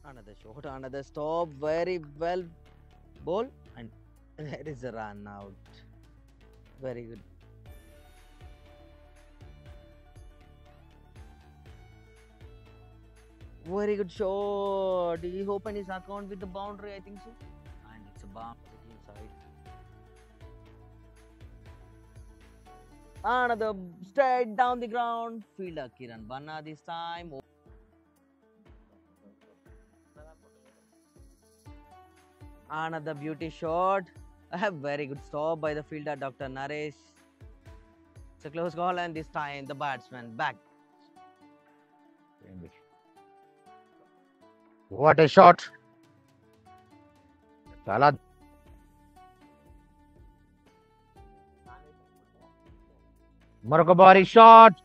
Another shot, another stop. Very well ball, and there is a run out. Very good. Very good shot. He opened his account with the boundary, I think so. And it's a bomb to the team side. Another straight down the ground. Fielder Kiran Banna this time. Another beauty shot. A very good stop by the fielder Dr. Naresh. It's a close call, and this time the batsman back. What a shot. చాలా మరొక భారీ shot.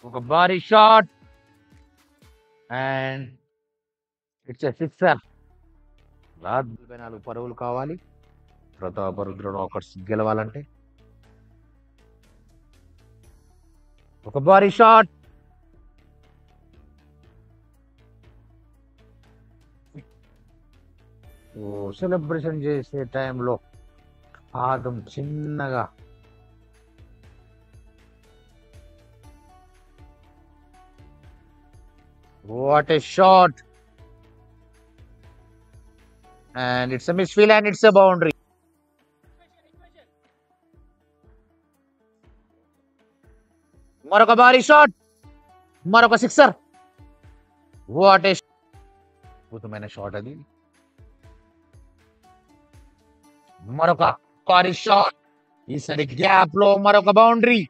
ఒక భారీ shot and it's a sixer. 44 పరుగులు కావాలి Prataparudra rockers గెలవాలంటే. ఒక భారీ షాట్. సెలబ్రేషన్ చేసే టైంలో పాదం చిన్నగా What a shot! And it's a misfield and it's a boundary. మరొక భారీ షాట్. మరొక సిక్సర్. వాట్ ఏ అద్భుతమైన షాట్ అది. మరొక భారీ షాట్. ఈసారి గ్యాప్ లో మరొక బౌండరీ.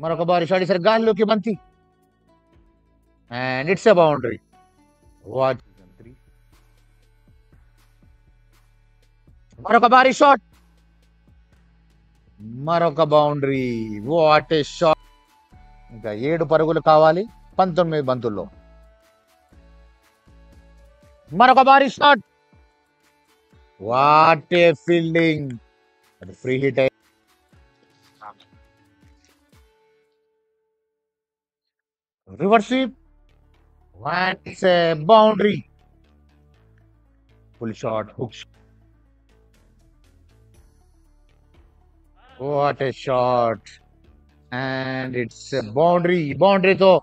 మరొక భారీ షాట్. ఈసారి గాలిలోకి బంతి and it's a boundary. What మరొక భారీ షాట్. మరొక బౌండరీ. What a shot. ఇంకా 7 పరుగులు కావాలి 19 బంతుల్లో. మరొక భారీ షాట్. What a fielding. అది free hit. Reverse sweep. It's a boundary. Full shot, hook shot. What a shot. And it's a boundary. Boundary though.